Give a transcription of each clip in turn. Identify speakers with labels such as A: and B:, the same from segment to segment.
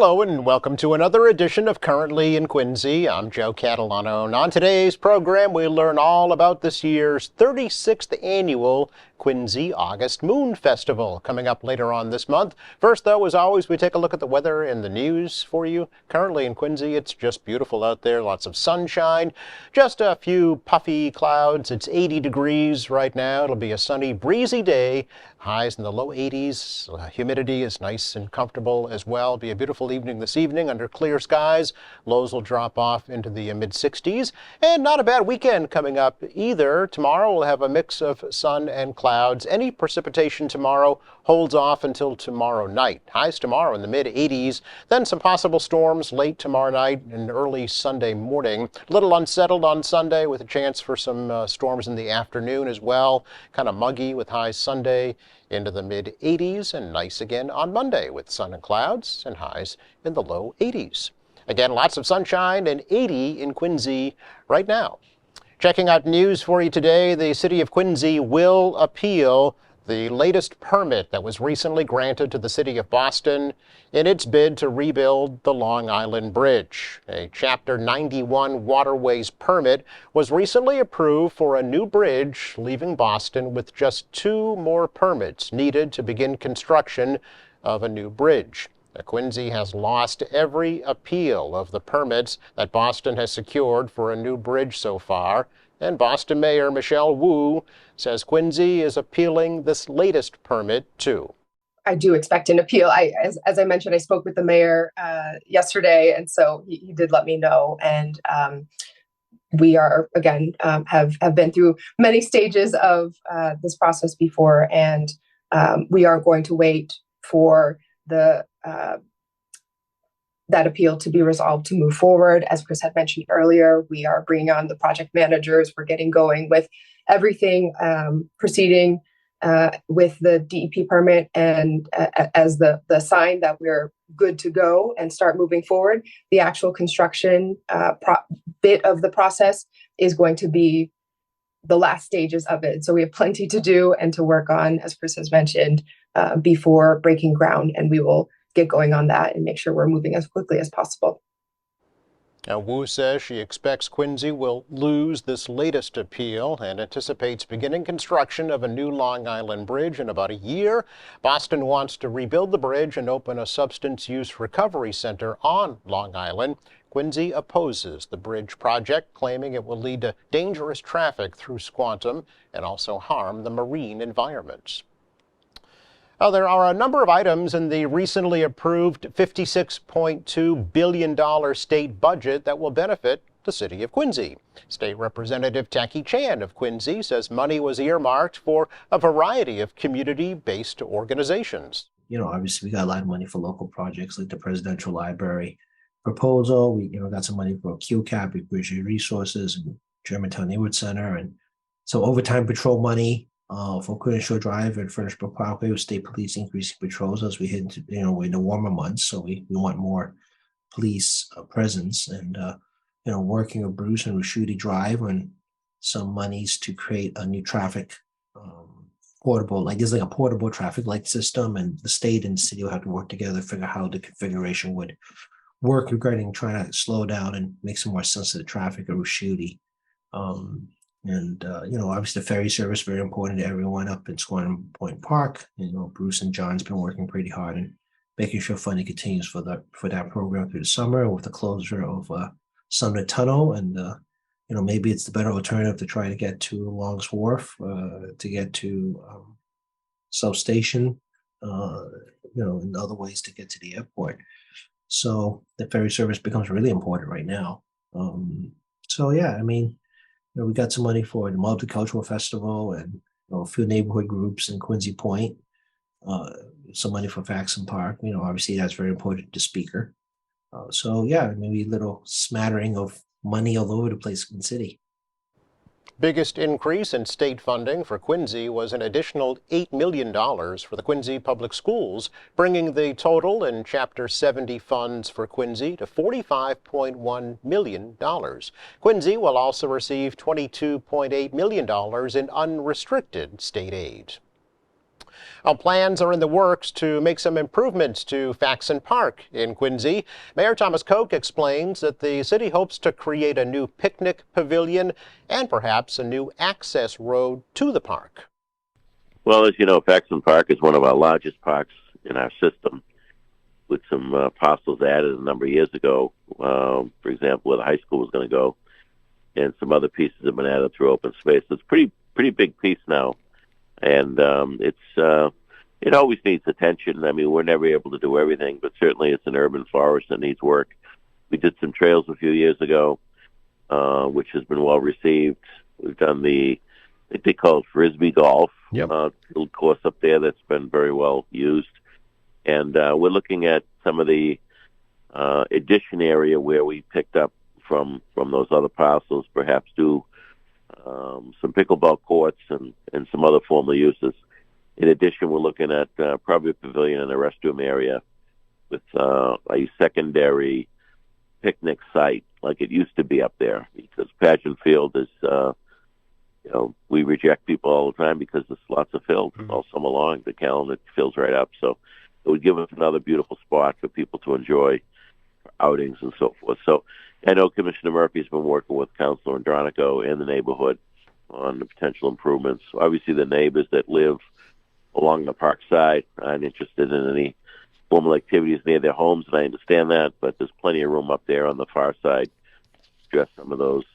A: Hello and welcome to another edition of Currently in Quincy. I'm Joe Catalano, and on today's program we learn all about this year's 36th annual Quincy August Moon Festival coming up later on this month. First, though, as always, we take a look at the weather and the news for you. Currently in Quincy, it's just beautiful out there, lots of sunshine, just a few puffy clouds. It's 80 degrees right now. It'll be a sunny, breezy day, highs in the low 80s. Humidity is nice and comfortable as well. Be a beautiful evening this evening under clear skies. Lows will drop off into the mid-60s, and not a bad weekend coming up either. Tomorrow we'll have a mix of sun and clouds. Any precipitation tomorrow holds off until tomorrow night. Highs tomorrow in the mid-80s, then some possible storms late tomorrow night and early Sunday morning. A little unsettled on Sunday with a chance for some storms in the afternoon as well. Kind of muggy with highs Sunday into the mid-80s, and nice again on Monday with sun and clouds and highs in the low 80s. Again, lots of sunshine and 80 in Quincy right now. Checking out news for you today, the city of Quincy will appeal the latest permit that was recently granted to the city of Boston in its bid to rebuild the Long Island Bridge. A Chapter 91 waterways permit was recently approved for a new bridge leaving Boston, with just 2 more permits needed to begin construction of a new bridge. Quincy has lost every appeal of the permits that Boston has secured for a new bridge so far, and Boston Mayor Michelle Wu says Quincy is appealing this latest permit too.
B: I do expect an appeal. As I mentioned, I spoke with the mayor yesterday, and so he did let me know. And we are, again, have been through many stages of this process before, and we are going to wait for that appeal to be resolved to move forward. As Chris had mentioned earlier, we are bringing on the project managers. We're getting going with everything, proceeding with the DEP permit and as the sign that we're good to go and start moving forward. The actual construction bit of the process is going to be the last stages of it. So we have plenty to do and to work on, as Chris has mentioned, before breaking ground, and we will get going on that and make sure we're moving as quickly as possible.
A: Now, Wu says she expects Quincy will lose this latest appeal and anticipates beginning construction of a new Long Island Bridge in about a year. Boston wants to rebuild the bridge and open a substance use recovery center on Long Island. Quincy opposes the bridge project, claiming it will lead to dangerous traffic through Squantum and also harm the marine environment. Now, there are a number of items in the recently approved $56.2 billion state budget that will benefit the city of Quincy. State Representative Taki Chan of Quincy says money was earmarked for a variety of community-based organizations.
C: Obviously we got a lot of money for local projects like the Presidential Library proposal. We, got some money for QARI, Bridge Resources, and Germantown Neighborhood Center, and some overtime patrol money for Queen Shore Drive and Furnace Brook Parkway, with state police increasing patrols as we head into, we're in the warmer months. So we want more police presence, and, working with Bruce and Rusciuti Drive on some monies to create a new traffic portable, there's a portable traffic light system, and the state and the city will have to work together to figure out how the configuration would work regarding trying to slow down and make some more sense of the traffic at Rusciuti. Obviously the ferry service, very important to everyone up in Squantum Point Park. Bruce and John's been working pretty hard and making sure funding continues for that program through the summer with the closure of Sumner Tunnel. And, maybe it's the better alternative to try to get to Long's Wharf, to get to South Station, and other ways to get to the airport. So the ferry service becomes really important right now. We got some money for the Multicultural Festival and a few neighborhood groups in Quincy Point. Some money for Faxon Park. Obviously that's very important to Speaker. Maybe a little smattering of money all over the place in the city.
A: Biggest increase in state funding for Quincy was an additional $8 million for the Quincy Public Schools, bringing the total in Chapter 70 funds for Quincy to $45.1 million. Quincy will also receive $22.8 million in unrestricted state aid. Well, plans are in the works to make some improvements to Faxon Park in Quincy. Mayor Thomas Koch explains that the city hopes to create a new picnic pavilion and perhaps a new access road to the park.
D: Well, as you know, Faxon Park is one of our largest parks in our system, with some parcels added a number of years ago. For example, where the high school was going to go, and some other pieces have been added through open space. So it's a pretty big piece now, and it always needs attention. I mean, we're never able to do everything, but certainly it's an urban forest that needs work. We did some trails a few years ago, which has been well received. We've done I think they call it Frisbee golf, little course up there that's been very well used. And we're looking at some of the addition area where we picked up from those other parcels, perhaps do some pickleball courts and some other formal uses. In addition, we're looking at probably a pavilion and a restroom area with a secondary picnic site like it used to be up there, because Pageant Field is, we reject people all the time because there's lots of field all summer long. The calendar fills right up. So it would give us another beautiful spot for people to enjoy outings and so forth. So I know Commissioner Murphy's been working with Councilor Andronico and the neighborhood on the potential improvements. Obviously, the neighbors that live along the park side aren't interested in any formal activities near their homes, and I understand that, but there's plenty of room up there on the far side to address some of those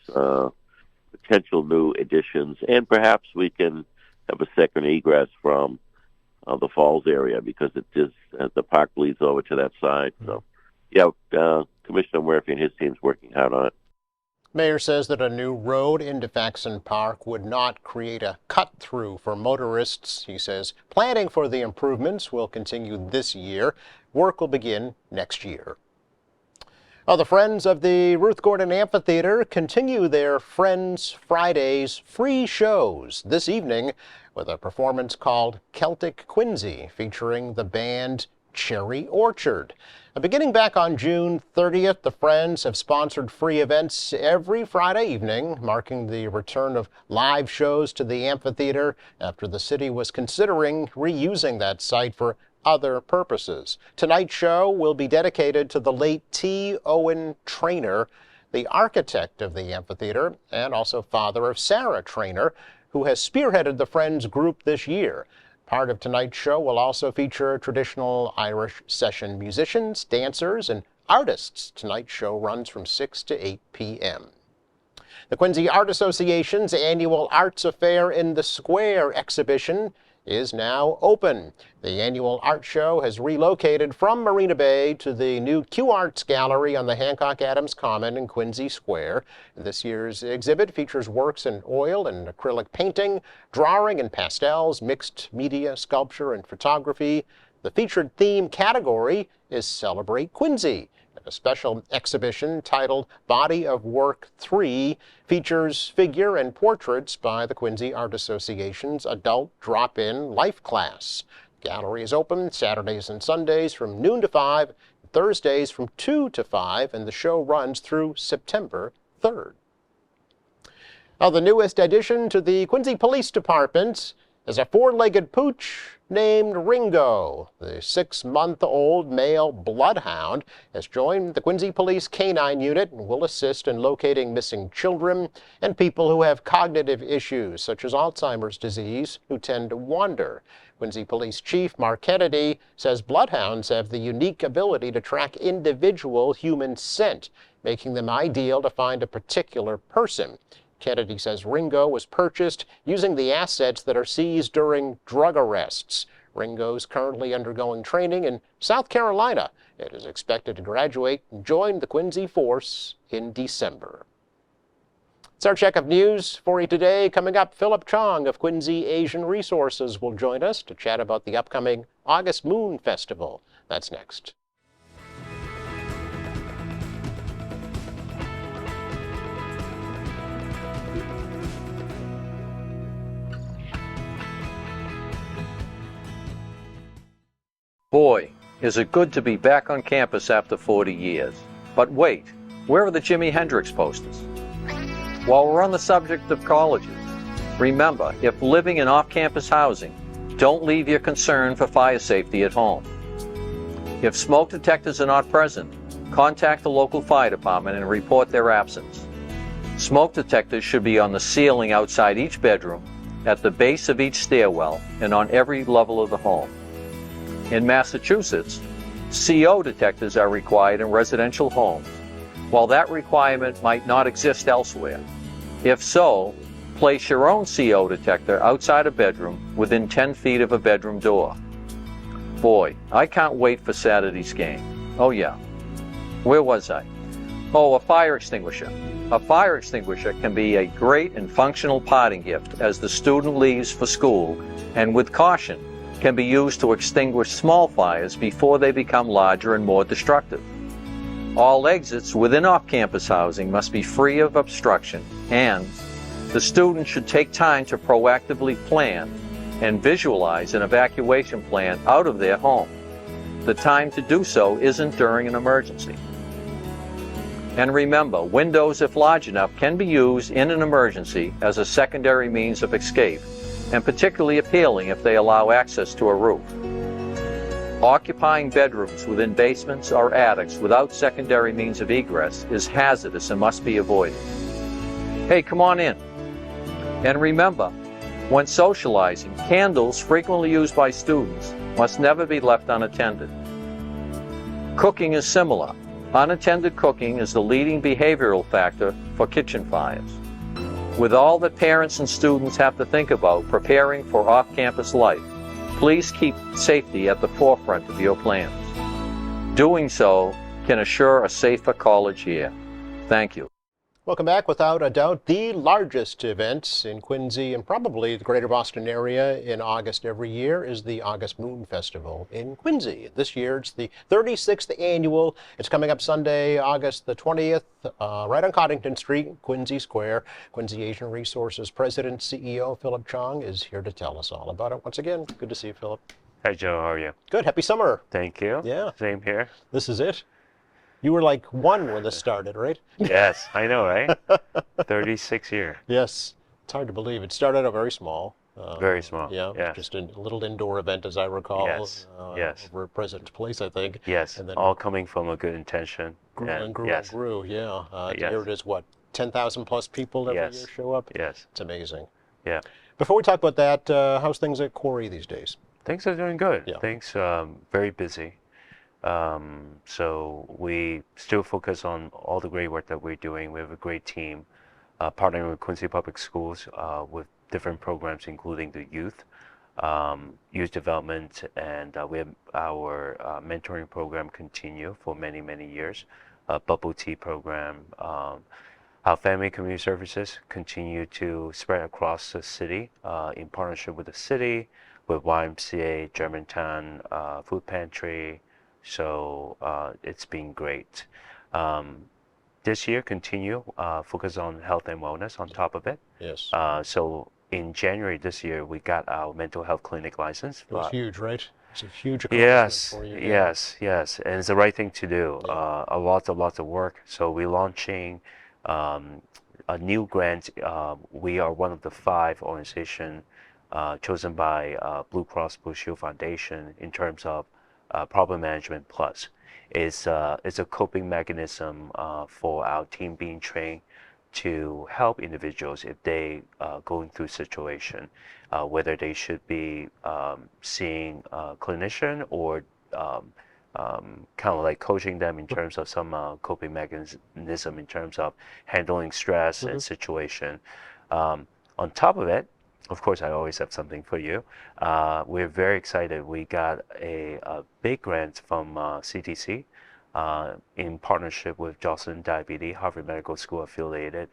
D: potential new additions, and perhaps we can have a second egress from the falls area, because it is the park bleeds over to that side. So, Commissioner Murphy and his team's working hard on it.
A: Mayor says that a new road into Faxon Park would not create a cut-through for motorists. He says planning for the improvements will continue this year. Work will begin next year. Well, the Friends of the Ruth Gordon Amphitheater continue their Friends Fridays free shows this evening with a performance called Celtic Quincy, featuring the band Cherry Orchard. Beginning back on June 30th, the Friends have sponsored free events every Friday evening, marking the return of live shows to the amphitheater after the city was considering reusing that site for other purposes. Tonight's show will be dedicated to the late T. Owen Traynor, the architect of the amphitheater and also father of Sarah Traynor, who has spearheaded the Friends group this year. Part of tonight's show will also feature traditional Irish session musicians, dancers, and artists. Tonight's show runs from 6 to 8 p.m. The Quincy Art Association's annual Arts Affair in the Square exhibition is now open. The annual art show has relocated from Marina Bay to the new QARTS gallery on the Hancock Adams Common in Quincy Square. This year's exhibit features works in oil and acrylic painting, drawing and pastels, mixed media, sculpture, and photography. The featured theme category is Celebrate Quincy. A special exhibition titled Body of Work 3 features figure and portraits by the Quincy Art Association's adult drop-in life class. The gallery is open Saturdays and Sundays from noon to 5, Thursdays from 2 to 5, and the show runs through September 3rd. Now, the newest addition to the Quincy Police Department is a four-legged pooch named Ringo. The 6-month-old male bloodhound has joined the Quincy Police Canine Unit and will assist in locating missing children and people who have cognitive issues such as Alzheimer's disease who tend to wander. Quincy Police Chief Mark Kennedy says bloodhounds have the unique ability to track individual human scent, making them ideal to find a particular person. Kennedy says Ringo was purchased using the assets that are seized during drug arrests. Ringo is currently undergoing training in South Carolina. It is expected to graduate and join the Quincy force in December. It's our check of news for you today. Coming up, Philip Chong of Quincy Asian Resources will join us to chat about the upcoming August Moon Festival. That's next.
E: Boy, is it good to be back on campus after 40 years. But wait, where are the Jimi Hendrix posters? While we're on the subject of colleges, remember, if living in off-campus housing, Don't leave your concern for fire safety at home. If smoke detectors are not present, contact the local fire department and report their absence. Smoke detectors should be on the ceiling outside each bedroom, at the base of each stairwell, and on every level of the home. In Massachusetts, CO detectors are required in residential homes, while that requirement might not exist elsewhere. If so, place your own CO detector outside a bedroom within 10 feet of a bedroom door. Boy, I can't wait for Saturday's game. Oh yeah. Where was I? Oh, a fire extinguisher. A fire extinguisher can be a great and functional parting gift as the student leaves for school, and with caution, can be used to extinguish small fires before they become larger and more destructive. All exits within off-campus housing must be free of obstruction, and the student should take time to proactively plan and visualize an evacuation plan out of their home. The time to do so isn't during an emergency. And remember, windows, if large enough, can be used in an emergency as a secondary means of escape, and particularly appealing if they allow access to a roof. Occupying bedrooms within basements or attics without secondary means of egress is hazardous and must be avoided. Hey, come on in. And remember, when socializing, candles frequently used by students must never be left unattended. Cooking is similar. Unattended cooking is the leading behavioral factor for kitchen fires. With all that parents and students have to think about preparing for off-campus life, please keep safety at the forefront of your plans. Doing so can assure a safer college year. Thank you.
A: Welcome back. Without a doubt, the largest event in Quincy and probably the greater Boston area in August every year is the August Moon Festival in Quincy. This year it's the 36th annual. It's coming up Sunday, August the 20th, right on Coddington Street, Quincy Square. Quincy Asian Resources President, CEO Philip Chong is here to tell us all about it. Once again, good to see you, Philip.
F: Hi, Joe. How are you?
A: Good. Happy summer.
F: Thank you.
A: Yeah.
F: Same here.
A: This is it. You were like one when this started, right?
F: Yes, I know, right? 36 years.
A: Yes. It's hard to believe. It started out very small.
F: Very small.
A: Yeah.
F: Yes.
A: Just a little indoor event, as I recall.
F: Yes. Yes.
A: Over at President's Place, I think.
F: Yes.
A: And then
F: all coming from a good intention.
A: grew and grew
F: yes.
A: and grew. Yeah.
F: Yes.
A: Here it is, what, 10,000 plus people every
F: Yes.
A: year show up?
F: Yes.
A: It's amazing.
F: Yeah.
A: Before we talk about that, how's things at QARI these days?
F: Things are doing good.
A: Yeah.
F: Things very busy. So we still focus on all the great work that we're doing. We have a great team partnering with Quincy Public Schools with different programs, including the youth development, and we have our mentoring program continue for many, many years. Bubble tea program. Our family community services continue to spread across the city in partnership with the city, with YMCA, Germantown Food Pantry. So it's been great. This year, continue focus on health and wellness on top of it.
A: Yes.
F: So in January this year, we got our mental health clinic license.
A: It was huge, right? It's a huge accomplishment
F: Yes,
A: for you.
F: yes, and it's the right thing to do.
A: Yeah.
F: Lots of work. So we're launching a new grant. We are one of the 5 organizations chosen by Blue Cross Blue Shield Foundation in terms of Problem Management Plus. It's a coping mechanism for our team being trained to help individuals if they going through situation, whether they should be seeing a clinician or kind of like coaching them in terms of some coping mechanism in terms of handling stress and situation. On top of it, of course, I always have something for you. We're very excited. We got a big grant from CDC in partnership with Joslin Diabetes, Harvard Medical School affiliated,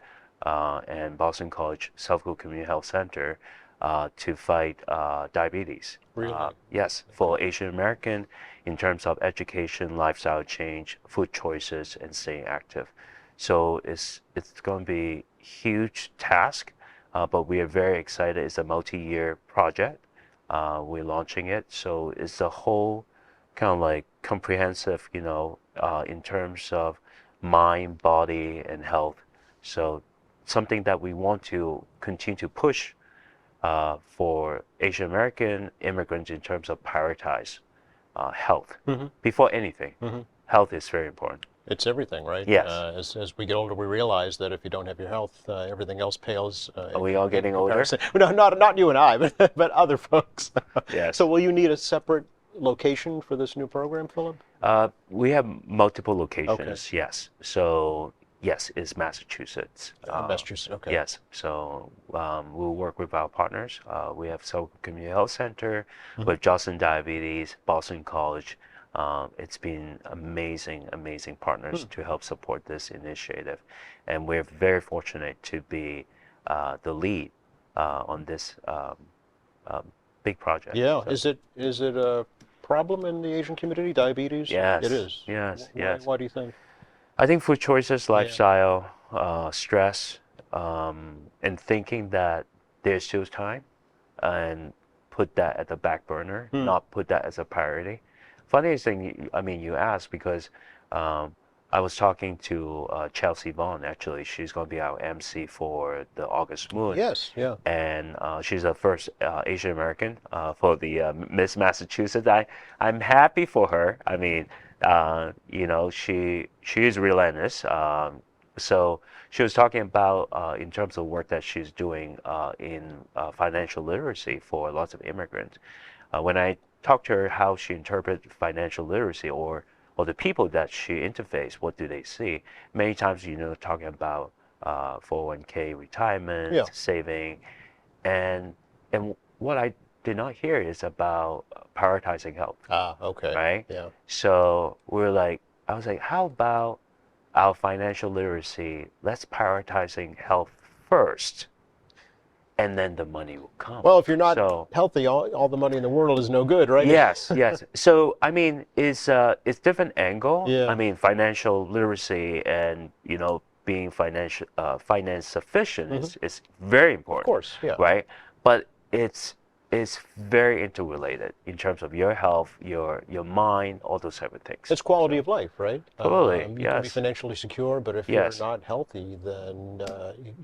F: and Boston College Southfield Community Health Center to fight diabetes.
A: Really?
F: Yes, for Asian American in terms of education, lifestyle change, food choices, and staying active. So it's going to be a huge task. But we are very excited. It's a multi-year project. We're launching it. So it's a whole kind of like comprehensive, in terms of mind, body, and health. So something that we want to continue to push for Asian American immigrants in terms of prioritize health
A: Mm-hmm.
F: before anything.
A: Mm-hmm.
F: Health is very important.
A: It's everything, right?
F: Yes.
A: As we get older, we realize that if you don't have your health, everything else pales.
F: Are we all getting older?
A: No, not you and I, but other folks.
F: Yes.
A: So will you need a separate location for this new program, Philip?
F: We have multiple locations.
A: Okay.
F: Yes. So yes, it's Massachusetts.
A: Massachusetts. Okay.
F: Yes. So we'll work with our partners. We have South Community Health Center, with Johnson Diabetes, Boston College. It's been amazing partners to help support this initiative, and we're very fortunate to be the lead on this big project.
A: Yeah.
F: So,
A: Is it a problem in the Asian community? Diabetes?
F: yes.
A: It is.
F: Yes.
A: Why,
F: Yes.
A: why do you think?
F: I think food choices, lifestyle, stress, and thinking that there's still time, and put that at the back burner, not put that as a priority. Funniest thing, I mean, you asked because I was talking to Chelsea Vaughn, actually. She's going to be our MC for the August Moon.
A: Yes. Yeah.
F: And she's the first Asian American for the Miss Massachusetts. I'm happy for her. I mean, you know, she is relentless. So she was talking about in terms of work that she's doing in financial literacy for lots of immigrants. When I talked to her how she interprets financial literacy, or the people that she interfaces, what do they see? Many times, you know, talking about 401k retirement, saving, and what I did not hear is about prioritizing health.
A: Ah, okay.
F: Right?
A: Yeah.
F: So I was like, how about our financial literacy? Let's prioritizing health first, and then the money will come.
A: Well, if you're not healthy, all the money in the world is no good, right?
F: Yes, yes. So I mean, it's different angle.
A: Yeah.
F: I mean, financial literacy and, you know, being finance sufficient is very important.
A: Of course, yeah.
F: Right? But it's very interrelated in terms of your health, your mind, all those type of things.
A: It's quality of life, right?
F: Totally,
A: You can be financially secure, but if you're not healthy, then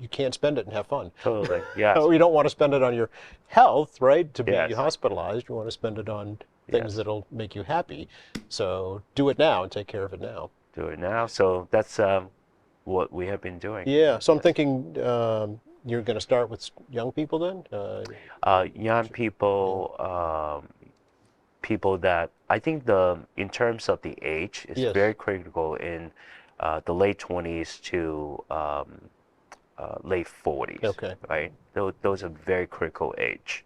A: you can't spend it and have fun.
F: Totally, yes.
A: You don't want to spend it on your health, right? To be hospitalized, you want to spend it on things that'll make you happy. So do it now and take care of it now.
F: Do it now. So that's what we have been doing.
A: Yeah. So I'm thinking you're going to start with young people then?
F: Young people, people that I think in terms of the age is very critical in the late 20s to late 40s.
A: Okay.
F: Right. Those are very critical age,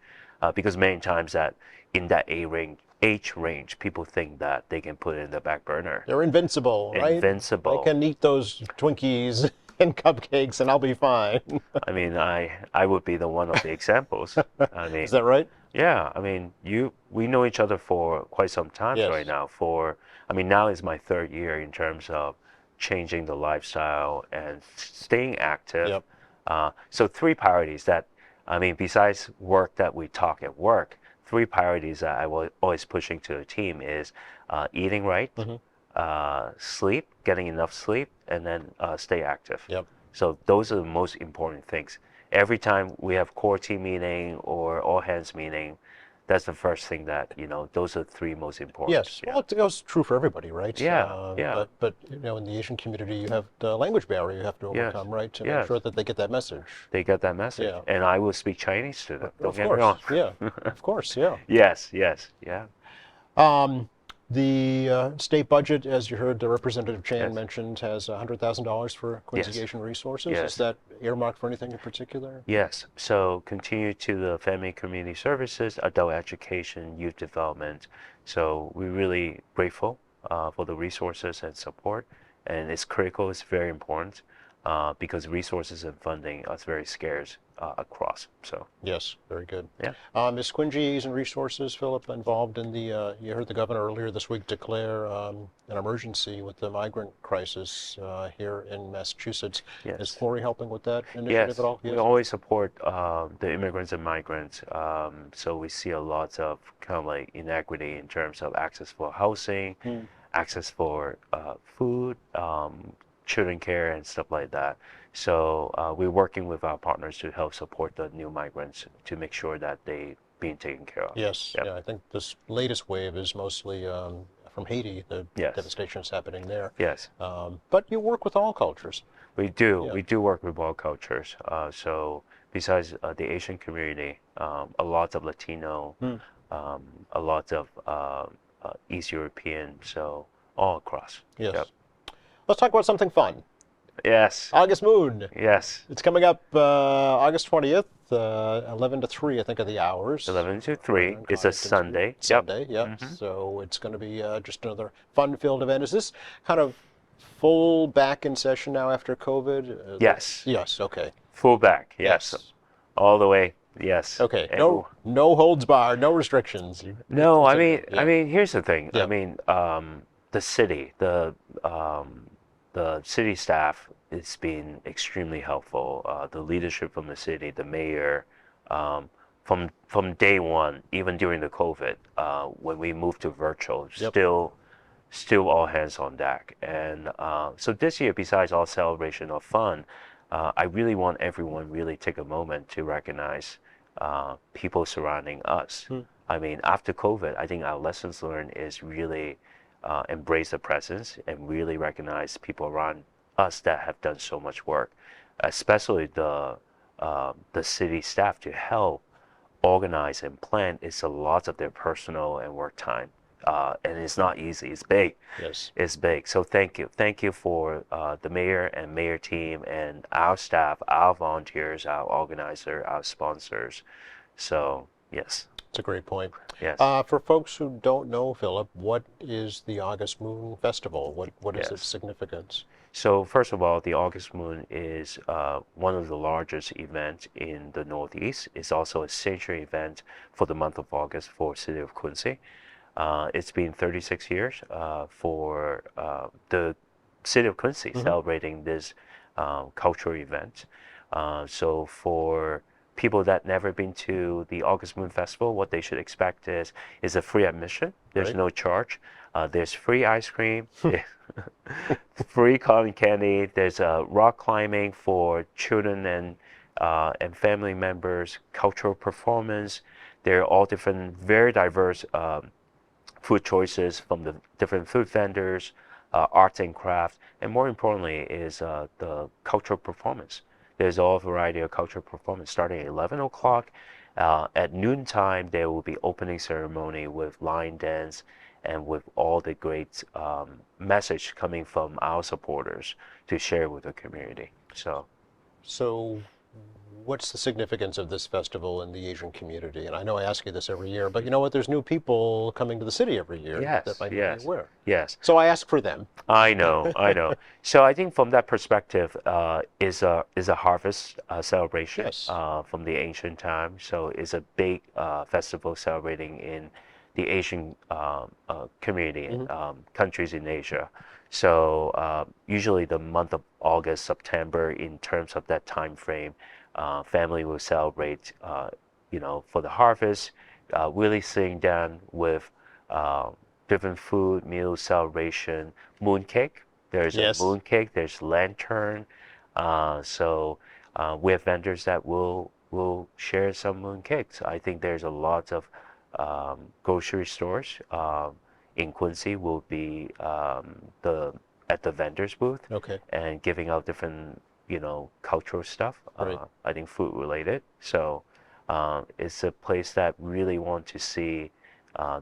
F: because many times that in that age range, people think that they can put it in the back burner.
A: They're invincible, right?
F: Invincible.
A: I can eat those Twinkies and cupcakes and I'll be fine.
F: I mean, I would be the one of the examples. I mean,
A: is that right?
F: Yeah. I mean, we know each other for quite some time right now. I mean, now is my third year in terms of changing the lifestyle and staying active.
A: Yep.
F: So 3 priorities that, I mean, besides work that we talk at work, 3 priorities that I was always pushing to the team is eating right, sleep, getting enough sleep, and then stay active.
A: Yep.
F: So those are the most important things. Every time we have core team meeting or all hands meeting, that's the first thing that, you know, those are 3 most important.
A: Yes. Yeah. Well, it goes true for everybody, right?
F: Yeah.
A: But you know, in the Asian community, you have the language barrier you have to overcome, right? To make sure that they get that message.
F: They get that message.
A: Yeah.
F: And I will speak Chinese to them. Don't get me
A: course.
F: wrong.
A: Yeah. Of course. Yeah.
F: Yes. Yeah.
A: The state budget, as you heard Representative Chan mentioned, has $100,000 for Quincy Asian Resources.
F: Yes.
A: Is that earmarked for anything in particular?
F: Yes. So continue to the family and community services, adult education, youth development. So we're really grateful for the resources and support. And it's critical, it's very important because resources and funding are very scarce across. So
A: yes, very good.
F: Yeah.
A: Is Quincy Asian Resources, Philip, involved in the? You heard the governor earlier this week declare an emergency with the migrant crisis here in Massachusetts.
F: Yes.
A: Is QARI helping with that initiative at all?
F: Yes, we always support the immigrants and migrants. So we see a lot of kind of like inequity in terms of access for housing, access for food, children care and stuff like that. So we're working with our partners to help support the new migrants to make sure that they being taken care of.
A: Yes,
F: Yep.
A: yeah, I think this latest wave is mostly from Haiti, the
F: Yes.
A: devastation that's happening there.
F: Yes.
A: But you work with all cultures.
F: We do.
A: Yeah.
F: We do work with all cultures. So besides the Asian community, a lot of Latino, a lot of East European, so all across.
A: Yes.
F: Yep.
A: Let's talk about something fun.
F: Yes.
A: August Moon.
F: Yes.
A: It's coming up August 20th, 11 to 3, I think, are the hours.
F: 11 to 3.
A: On
F: It's a
A: Connington Street.
F: Sunday. Yep.
A: Sunday, yep. So it's going to be just another fun-filled event. Is this kind of full back in session now after COVID?
F: Yes.
A: Yes, okay.
F: Full back. Yes. All the way. Yes.
A: Okay,
F: And
A: no holds barred, no restrictions.
F: No, I
A: Yeah.
F: mean, here's the thing.
A: Yeah.
F: I mean, the city, the city staff has been extremely helpful. The leadership from the city, the mayor, from day one, even during the COVID, when we moved to virtual,
A: Yep.
F: still all hands on deck. And so this year, besides all celebration of fun, I really want everyone really take a moment to recognize people surrounding us. I mean, after COVID, I think our lessons learned is really embrace the presence and really recognize people around us that have done so much work, especially the city staff to help organize and plan. It's a lot of their personal and work time. And it's not easy. It's big.
A: Yes.
F: It's big. So thank you for the mayor and mayor team and our staff, our volunteers, our organizer, our sponsors. So yes.
A: It's a great point.
F: Yes.
A: For folks who don't know, Philip, what is the August Moon Festival? What is
F: Yes.
A: its significance?
F: So first of all, the August Moon is one of the largest events in the Northeast. It's also a signature event for the month of August for City of Quincy. It's been 36 years for the City of Quincy celebrating this cultural event. So for people that never been to the August Moon Festival, what they should expect is a free admission. There's
A: Right.
F: no charge. There's free ice cream, free cotton candy. There's rock climbing for children and family members, cultural performance. There are all different, very diverse food choices from the different food vendors, arts and craft, and more importantly is the cultural performance. There's all variety of cultural performance starting at 11 o'clock. At noontime, there will be opening ceremony with line dance and with all the great message coming from our supporters to share with the community.
A: So what's the significance of this festival in the Asian community? And I know I ask you this every year, but you know what? There's new people coming to the city every year that might not be aware.
F: Yes.
A: So I ask for them.
F: I know. So I think from that perspective, is a harvest celebration
A: Yes.
F: from the ancient time. So it's a big festival celebrating in the Asian community and countries in Asia. So usually the month of August, September, in terms of that time frame, family will celebrate, for the harvest, really sitting down with different food, meals, celebration, mooncake. There's
A: Yes.
F: a mooncake, there's lantern. So we have vendors that will share some mooncakes. I think there's a lot of grocery stores in Quincy will be at the vendors booth
A: Okay.
F: and giving out different cultural stuff.
A: Right.
F: I think food related. So it's a place that really want to see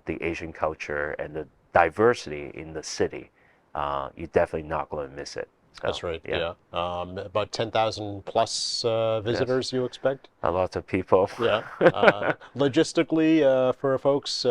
F: the Asian culture and the diversity in the city. You're definitely not going to miss it. So,
A: That's right. Yeah. About 10,000 plus visitors you expect?
F: A lot of people.
A: Yeah. Logistically, for folks,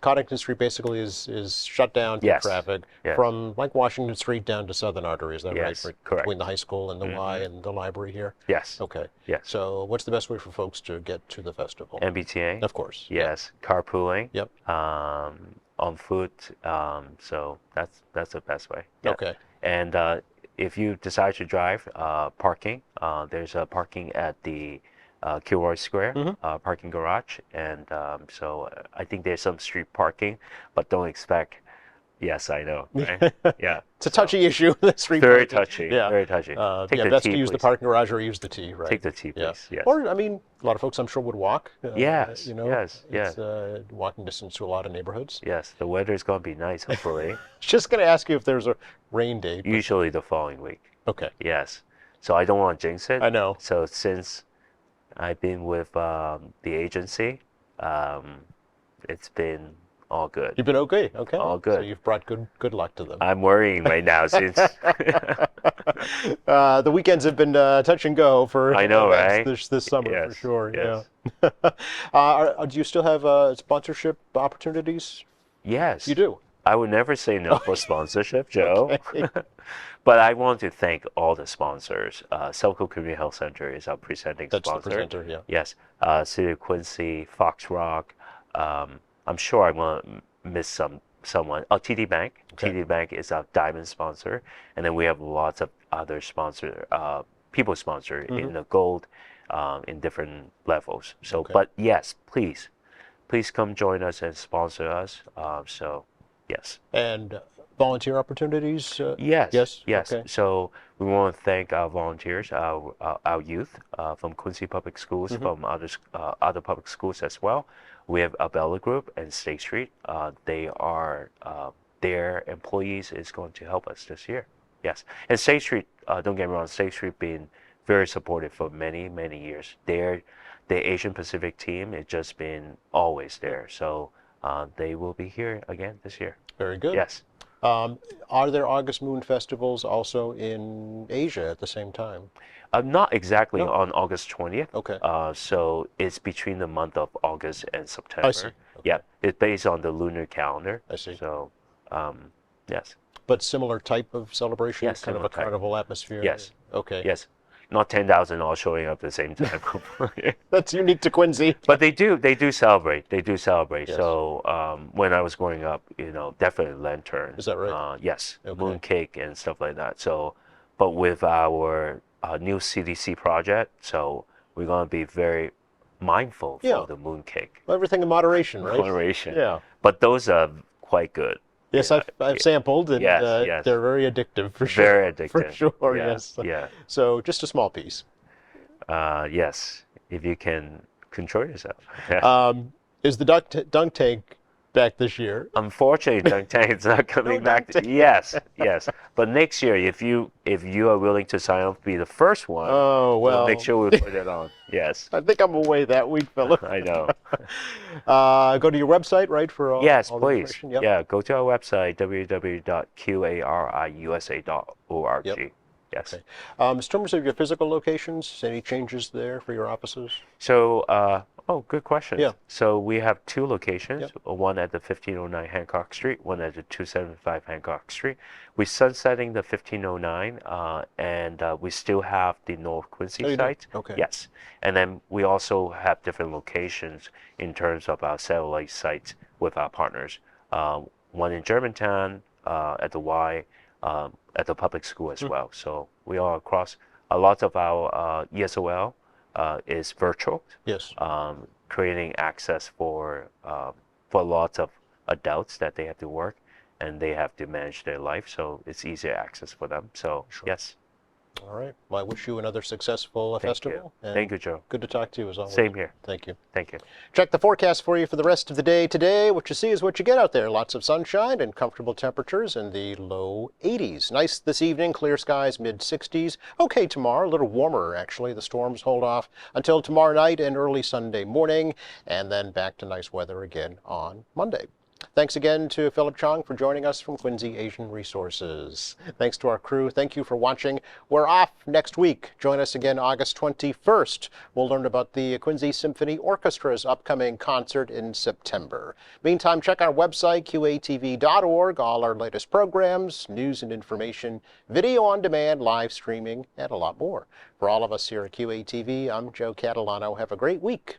A: Coddington Street basically is shut down to
F: Yes.
A: traffic
F: Yes.
A: from like Washington Street down to Southern Artery. Is that
F: Yes,
A: right?
F: correct.
A: Between the high school and the Y and the library here?
F: Yes.
A: Okay.
F: Yes.
A: So what's the best way for folks to get to the festival?
F: MBTA.
A: Of course.
F: Yes. Carpooling.
A: Yep.
F: On foot. So that's the best way. Yeah.
A: Okay.
F: And if you decide to drive, parking, there's a parking at the QARI Square parking garage, and so I think there's some street parking, but don't expect Yes, I know. Right? Yeah.
A: It's a touchy issue. This free
F: Very
A: parking.
F: touchy.
A: Yeah.
F: Very touchy. Take
A: Yeah,
F: the
A: best
F: T,
A: to use the
F: please.
A: parking garage or use the T, right?
F: Take the T,
A: Yeah.
F: please. Yes.
A: Or, I mean, a lot of folks I'm sure would walk.
F: Yes,
A: You know,
F: yes,
A: it's walking distance to a lot of neighborhoods.
F: Yes, the weather's going to be nice, hopefully.
A: Just going to ask you if there's a rain date.
F: Usually the following week.
A: Okay.
F: Yes. So I don't want to jinx it.
A: I know.
F: So since I've been with the agency, it's been all good.
A: You've been okay. Okay.
F: All good.
A: So you've brought good luck to them.
F: I'm worrying right now since
A: The weekends have been touch and go for
F: I know,
A: events
F: right?
A: this summer for
F: Yes,
A: sure.
F: yes.
A: Yeah. Do you still have sponsorship opportunities?
F: yes,
A: You do.
F: I would never say no for sponsorship, Joe.
A: Okay.
F: But I want to thank all the sponsors. Selco Community Health Center is our presenting
A: That's
F: sponsor.
A: the presenter. Yeah.
F: Yes, City of Quincy, Fox Rock. I'm sure I'm gonna miss someone. Oh, TD Bank.
A: Okay.
F: TD Bank is a diamond sponsor, and then we have lots of other people sponsor in the gold, in different levels. So,
A: Okay.
F: but yes, please come join us and sponsor us. So, yes.
A: And volunteer opportunities.
F: Yes.
A: Yes.
F: Yes.
A: Okay.
F: So we want to thank our volunteers, our youth from Quincy Public Schools, from other public schools as well. We have Abella Group and State Street. They are their employees is going to help us this year. Yes. And State Street, don't get me wrong, State Street been very supportive for many years. The Asian Pacific team has just been always there. So they will be here again this year.
A: Very good.
F: Yes.
A: Are there August Moon festivals also in Asia at the same time?
F: Not exactly
A: No.
F: on August 20th.
A: Okay.
F: So it's between the month of August and September.
A: I see. Okay.
F: Yeah, it's based on the lunar calendar.
A: I see.
F: So, yes.
A: But similar type of celebration,
F: Yes,
A: kind of a
F: similar type.
A: carnival atmosphere.
F: Yes.
A: Okay.
F: Yes. Not 10,000 all showing up at the same time.
A: That's unique to Quincy.
F: But they do celebrate. They do celebrate.
A: Yes.
F: So when I was growing up, definitely lantern.
A: Is that right?
F: Yes.
A: Okay.
F: Mooncake and stuff like that. So, but with our new CDC project, so we're going to be very mindful for
A: Yeah.
F: the mooncake.
A: Everything in moderation, right?
F: Moderation.
A: Yeah.
F: But those are quite good.
A: Yes,
F: Yeah.
A: I've sampled, and
F: Yes, yes.
A: they're very addictive for sure.
F: Very addictive.
A: For sure,
F: Yeah,
A: yes.
F: yeah.
A: So just a small piece.
F: Yes, if you can control yourself.
A: Is the dunk tank back this year?
F: Unfortunately, dunk tank is not coming
A: No
F: back.
A: dunk tank.
F: Yes, yes. But next year, if you are willing to sign up to be the first one,
A: Oh,
F: we'll
A: well.
F: make sure we put it on. Yes,
A: I think I'm away that week, Philip.
F: I know.
A: Go to your website, right, for all,
F: Yes,
A: all the
F: please.
A: information? Yep.
F: Yeah, go to our website www.QARIUSA.org.
A: Yep.
F: Yes.
A: Okay. In terms of your physical locations, any changes there for your offices?
F: So, good question.
A: Yeah.
F: So we have two locations,
A: Yep.
F: one at the 1509 Hancock Street, one at the 275 Hancock Street. We're sunsetting the 1509, and we still have the North Quincy
A: Oh, you do?
F: site.
A: Okay.
F: Yes. And then we also have different locations in terms of our satellite sites with our partners. One in Germantown, at the Y, at the public school as well. So we are across. A lot of our ESOL is virtual,
A: Yes.
F: creating access for lots of adults that they have to work and they have to manage their life. So it's easier access for them. So
A: Sure.
F: yes,
A: All right. Well, I wish you another successful
F: thank
A: festival.
F: you.
A: and
F: Thank you, Joe.
A: Good to talk to you as always.
F: Same here.
A: Thank you.
F: Thank you.
A: Check the forecast for you for the rest of the day today. What you see is what you get out there. Lots of sunshine and comfortable temperatures in the low 80s. Nice this evening, clear skies, mid 60s. Okay tomorrow, a little warmer actually. The storms hold off until tomorrow night and early Sunday morning, and then back to nice weather again on Monday. Thanks again to Philip Chong for joining us from Quincy Asian Resources. Thanks to our crew. Thank you for watching. We're off next week. Join us again August 21st. We'll learn about the Quincy Symphony Orchestra's upcoming concert in September. Meantime, check our website, QATV.org. All our latest programs, news and information, video on demand, live streaming, and a lot more. For all of us here at QATV, I'm Joe Catalano. Have a great week.